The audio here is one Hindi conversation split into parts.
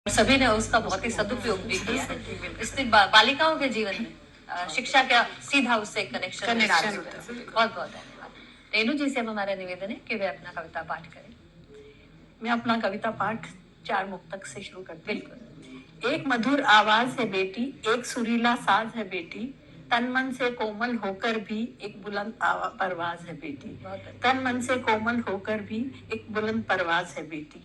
सभी ने उसका बहुत ही सदुपयोग भी किया। इसलिए बालिकाओं के जीवन में शिक्षा का सीधा उससे कनेक्शन होता है। बहुत बहुत धन्यवाद। रेणु जी से अब हमारा निवेदन है कि वे अपना कविता पाठ करें। मैं अपना कविता पाठ 4 मुक्तक से शुरू करती हूँ। बिल्कुल। एक मधुर आवाज है बेटी, एक सुरीला साज है बेटी, तन मन से कोमल होकर भी एक बुलंद परवाज है बेटी। तन मन से कोमल होकर भी एक बुलंद परवाज है बेटी।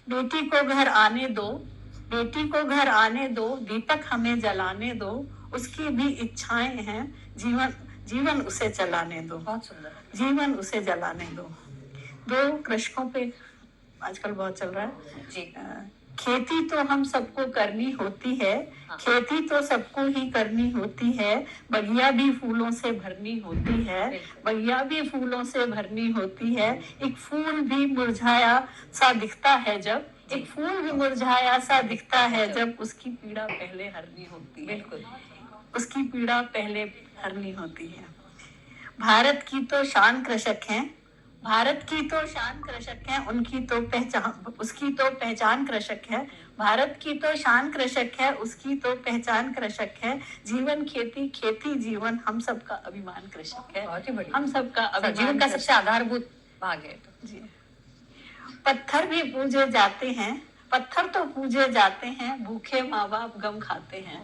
बेटी को घर आने दो, बेटी को घर आने दो, दीपक हमें जलाने दो, उसकी भी इच्छाएं हैं, जीवन जीवन उसे चलाने दो। बहुत सुंदर। जीवन उसे जलाने दो। 2 कृषकों पे आजकल बहुत चल रहा है जी। खेती तो हम सबको करनी होती है। हाँ। खेती तो सबको ही करनी होती है, बगिया भी फूलों से भरनी होती है। बगिया भी फूलों से भरनी होती है। एक फूल भी मुरझाया सा दिखता है जब, एक फूल भी मुरझाया सा दिखता है जब, उसकी पीड़ा पहले हरनी होती है। बिल्कुल, उसकी पीड़ा पहले हरनी होती है। भारत की तो शान कृषक है, भारत की तो शान कृषक है, उनकी तो पहचान, उसकी तो पहचान कृषक है। भारत की तो शान कृषक है, उसकी तो पहचान कृषक है। जीवन खेती, खेती जीवन, हम सबका अभिमान कृषक है। बहुत ही बढ़िया। हम सबका अभिमान, जीवन का सबसे आधारभूत भाग है। तो जी। पत्थर भी पूजे जाते हैं, पत्थर तो पूजे जाते हैं, भूखे माँ बाप गम खाते हैं।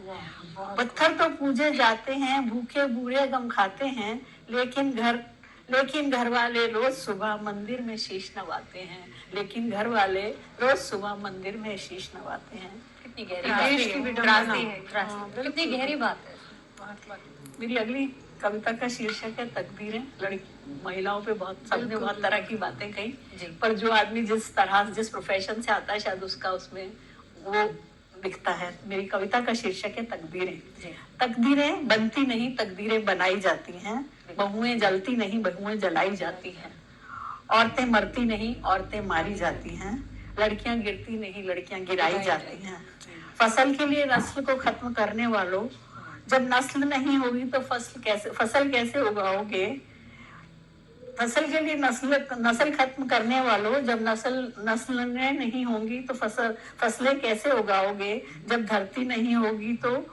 पत्थर तो पूजे जाते हैं, भूखे बूढ़े गम खाते हैं, लेकिन घर वाले रोज सुबह मंदिर में शीश नवाते हैं। लेकिन घर वाले रोज सुबह मंदिर में शीश नवाते हैं। कितनी गहरी बात है। कितनी गहरी बात है। मेरी अगली कविता का शीर्षक है तकदीरें। महिलाओं पे सबने बहुत तरह की बातें कही, पर जो आदमी जिस तरह जिस प्रोफेशन से आता है शायद उसका उसमें वो दिखता है। मेरी कविता का शीर्षक है तकदीरें। तकदीरें बनती नहीं, तकदीरें बनाई जाती हैं। बहुएं जलती नहीं, बहुएं जलाई जाती हैं। औरतें मरती नहीं, औरतें मारी जाती हैं। लड़कियां गिरती नहीं, लड़कियां गिराई जाती हैं। फसल के लिए नस्ल को खत्म करने वालों, जब नस्ल नहीं होगी तो फसल कैसे उगाओगे? फसल के लिए नस्ल खत्म करने वालों, जब नस्लें नहीं होंगी तो फसलें कैसे उगाओगे? जब धरती नहीं होगी तो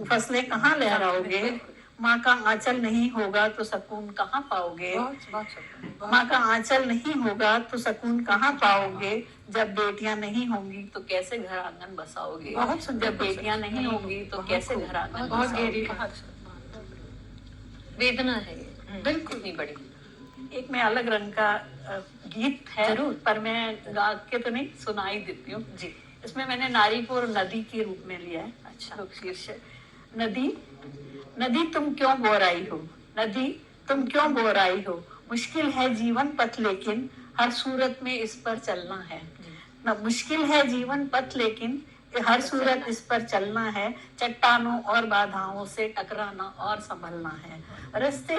फसलें कहाँ लहराओगे? माँ का आंचल नहीं होगा तो सुकून कहाँ पाओगे? माँ का आंचल नहीं होगा तो सुकून कहाँ पाओगे? जब बेटियां नहीं होंगी तो कैसे घर आंगन बसाओगे? जब बेटियां नहीं होंगी तो कैसे घर आंगन बसाओगे? वेदना है ये, बिल्कुल नहीं बड़ी। एक में अलग रंग का गीत है, जरूर, पर मैं गा के तो नहीं, सुनाई देती हूँ जी। इसमें मैंने नारी को नदी के रूप में लिया है। अच्छा। शीर्षक, नदी नदी तुम क्यों बोराई हो, नदी तुम क्यों बोराई हो, मुश्किल है जीवन पथ लेकिन हर सूरत में इस पर चलना है। मुश्किल है जीवन पथ लेकिन हर सूरत इस पर चलना है। चट्टानों और बाधाओं से टकराना और संभलना है। रास्ते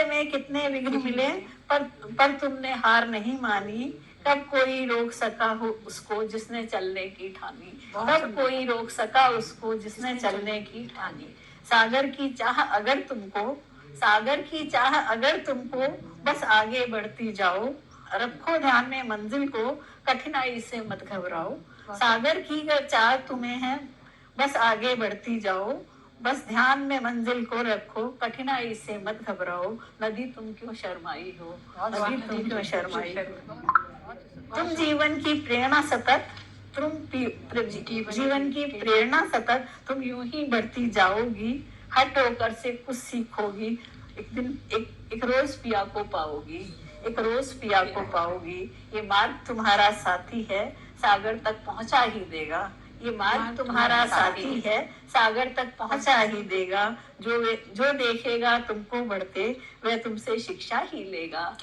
में कितने विघ्न मिले, पर तुमने हार नहीं मानी। कब कोई रोक सका हो उसको जिसने चलने की ठानी, कब कोई रोक सका उसको जिसने चलने की ठानी। सागर की चाह अगर तुमको बस आगे बढ़ती जाओ, रखो ध्यान में मंजिल को, कठिनाई से मत घबराओ। सागर की चाह तुम्हें है, बस आगे बढ़ती जाओ, बस ध्यान में मंजिल को रखो, कठिनाई से मत घबराओ। नदी तुम क्यों शर्माई हो, नदी तुम क्यों शर्माई हो। तुम जीवन की प्रेरणा सतत, तुम यूं ही बढ़ती जाओगी। हर ठोकर से कुछ सीखोगी, एक दिन एक रोज पिया को पाओगी। ये मार्ग तुम्हारा साथी है, सागर तक पहुंचा ही देगा। ये मार्ग तुम्हारा साथी है, सागर तक पहुंचा ही देगा। जो देखेगा तुमको बढ़ते, वह तुमसे शिक्षा ही लेगा।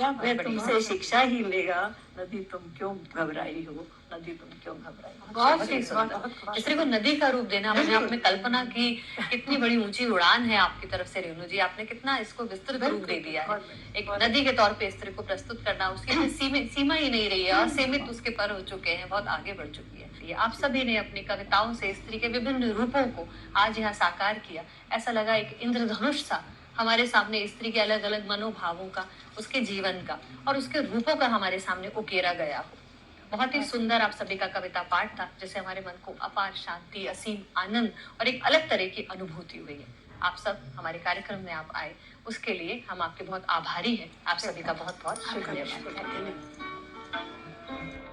नदी तुम क्यों घबराई हो, नदी तुम क्यों घबराई हो। बहुत ही सुंदर। स्त्री को नदी का रूप देना, मैंने अपने कल्पना की कितनी बड़ी ऊंची उड़ान है आपकी तरफ से रेणु जी। आपने कितना इसको विस्तृत रूप दे दिया है। एक नदी के तौर पे स्त्री को प्रस्तुत करना, उसकी सीमा ही नहीं रही है और सीमित उसके पर हो चुके हैं, बहुत आगे बढ़ चुकी है। आप सभी ने अपनी कविताओं से स्त्री के विभिन्न रूपों को आज यहाँ साकार किया। ऐसा लगा एक इंद्रधनुष सा हमारे सामने स्त्री के अलग अलग मनोभावों का, उसके जीवन का और उसके रूपों का हमारे सामने उकेरा गया हो। बहुत ही सुंदर आप सभी का कविता पाठ था, जिससे हमारे मन को अपार शांति, असीम आनंद और एक अलग तरह की अनुभूति हुई है। आप सब हमारे कार्यक्रम में आप आए, उसके लिए हम आपके बहुत आभारी हैं। आप सभी का बहुत बहुत शुक्रिया।